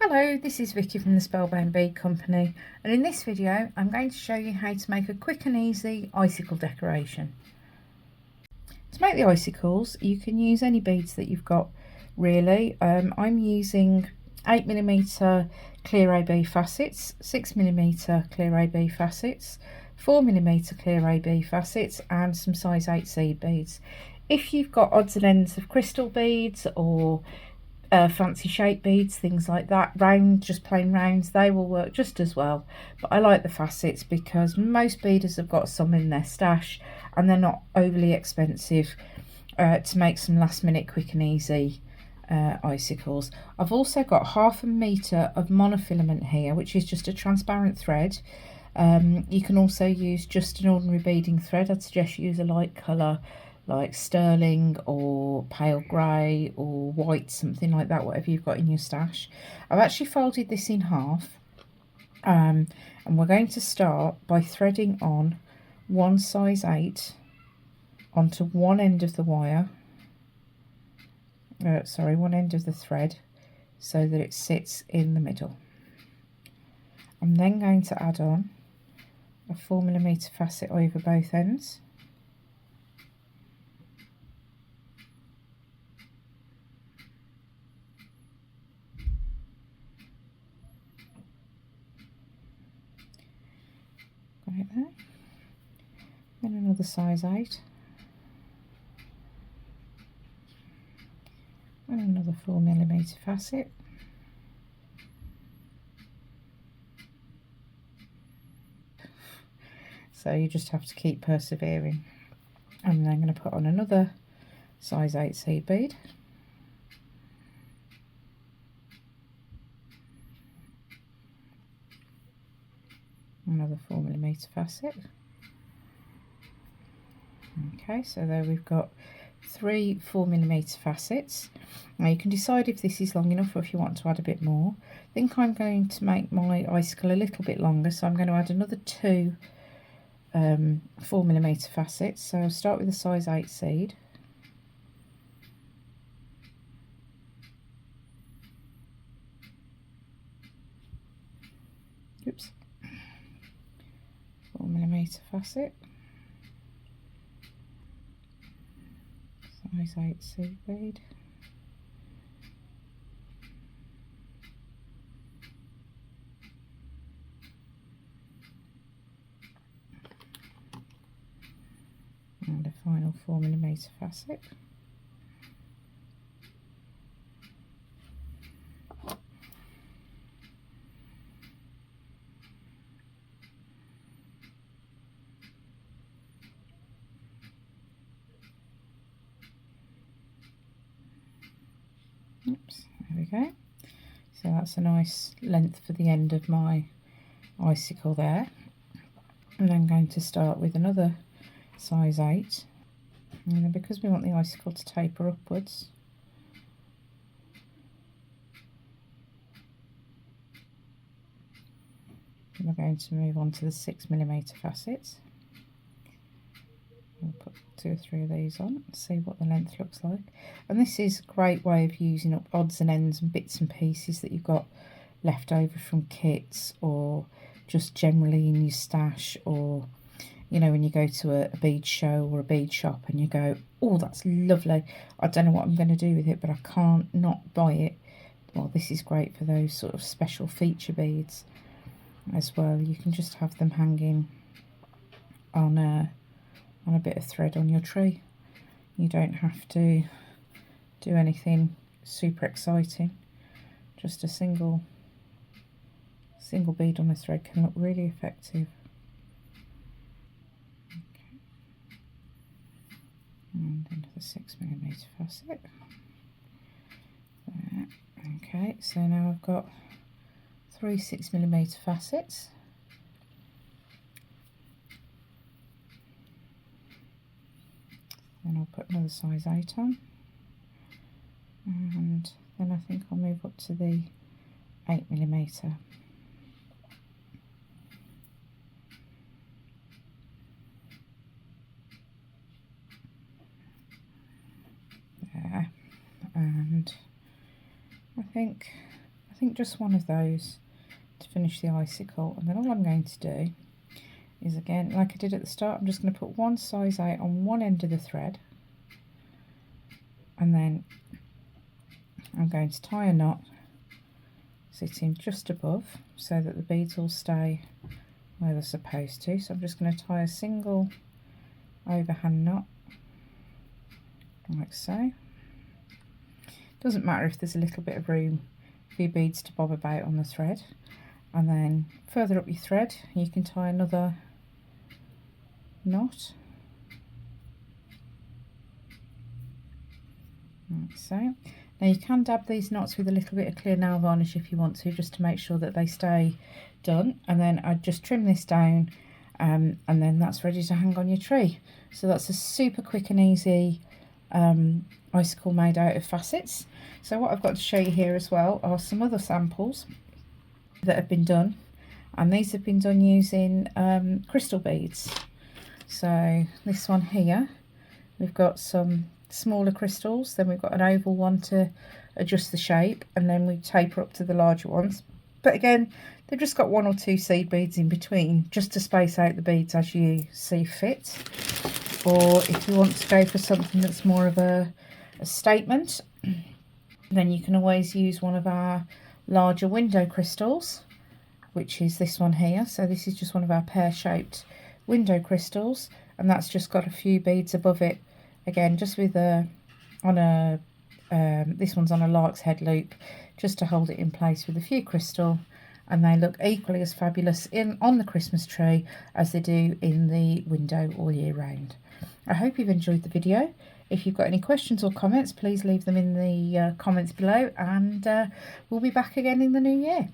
Hello, this is Vicky from the Spellbound Bead Company, and in this video I'm going to show you how to make a quick and easy icicle decoration. To make the icicles you can use any beads that you've got really. I'm using 8mm clear AB facets, 6mm clear AB facets, 4mm clear AB facets and some size 8 seed beads. If you've got odds and ends of crystal beads or fancy shape beads, things like that, round, just plain rounds, they will work just as well. But I like the facets because most beaders have got some in their stash and they're not overly expensive to make some last minute quick and easy icicles. I've also got 1/2 meter of monofilament here, which is just a transparent thread. You can also use just an ordinary beading thread. I'd suggest you use a light colour like sterling or pale grey or white, something like that, whatever you've got in your stash. I've actually folded this in half, and we're going to start by threading on one size 8 onto one end of the wire, one end of the thread, so that it sits in the middle. I'm then going to add on a 4mm facet over both ends. Right there. Then another size 8. And another 4mm facet. So you just have to keep persevering. And then I'm going to put on another size 8 seed bead. Another 4mm facet. Okay, so there we've got 3 4mm facets. Now you can decide if this is long enough or if you want to add a bit more. I think I'm going to make my icicle a little bit longer, so I'm going to add another 2 4mm facets. So I'll start with a size 8 seed. Oops. 4mm facet. Size 8 seed bead. And a final 4mm facet. Oops, there we go. So that's a nice length for the end of my icicle there. And then going to start with another size 8. And then because we want the icicle to taper upwards, we're going to move on to the 6mm facets. We'll put 2 or 3 of these on and see what the length looks like. And this is a great way of using up odds and ends and bits and pieces that you've got left over from kits, or just generally in your stash, or you know, when you go to a bead show or a bead shop and you go, oh, that's lovely, I don't know what I'm going to do with it, but I can't not buy it. Well, this is great for those sort of special feature beads as well. You can just have them hanging on a bit of thread on your tree. You don't have to do anything super exciting. Just a single bead on a thread can look really effective. Okay. And into the 6mm facet. There. Okay, so now I've got 3 6mm facets. Then I'll put another size 8 on, and then I think I'll move up to the 8mm. There, and I think think just one of those to finish the icicle, and then all I'm going to do is, again, like I did at the start, I'm just going to put one size 8 on one end of the thread, and then I'm going to tie a knot sitting just above so that the beads will stay where they're supposed to. So I'm just going to tie a single overhand knot like so. Doesn't matter if there's a little bit of room for your beads to bob about on the thread, and then further up your thread you can tie another knot like so. Now you can dab these knots with a little bit of clear nail varnish if you want to, just to make sure that they stay done, and then I just trim this down, and then that's ready to hang on your tree. So that's a super quick and easy icicle made out of facets. So what I've got to show you here as well are some other samples that have been done, and these have been done using crystal beads. So this one here, we've got some smaller crystals, then we've got an oval one to adjust the shape, and then we taper up to the larger ones. But again, they've just got 1 or 2 seed beads in between, just to space out the beads as you see fit. Or if you want to go for something that's more of a statement, then you can always use one of our larger window crystals, which is this one here. So this is just one of our pear-shaped window crystals, and that's just got a few beads above it, again just with this one's on a lark's head loop, just to hold it in place with a few crystal, and they look equally as fabulous on the Christmas tree as they do in the window all year round. I hope you've enjoyed the video. If you've got any questions or comments, please leave them in the comments below, and we'll be back again in the new year.